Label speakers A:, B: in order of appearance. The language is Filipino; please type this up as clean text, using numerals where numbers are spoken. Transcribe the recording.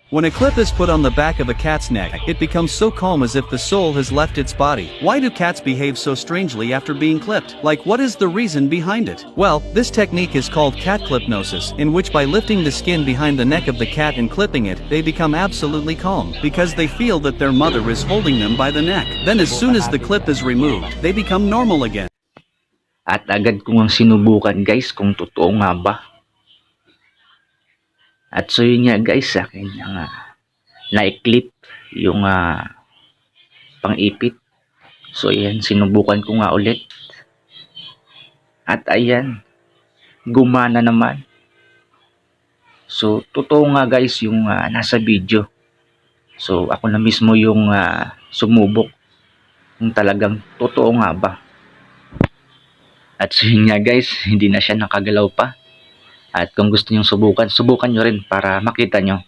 A: When a clip is put on the back of a cat's neck, it becomes so calm as if the soul has left its body. Why do cats behave so strangely after being clipped? Like, what is the reason behind it? Well, this technique is called cat clipnosis, in which by lifting the skin behind the neck of the cat and clipping it, they become absolutely calm, because they feel that their mother is holding them by the neck. Then as soon as the clip is removed, they become normal again.
B: At agad ko ngang sinubukan guys kung totoo nga ba. At so yun nga guys, sa akin na-clip yung pang-ipit. So ayan, sinubukan ko nga ulit. At ayan, gumana naman. So totoo nga guys yung nasa video. So ako na mismo yung sumubok kung talagang totoo nga ba. At so yun nga guys, hindi na siya nakagalaw pa. At kung gusto nyo subukan, subukan nyo rin para makita nyo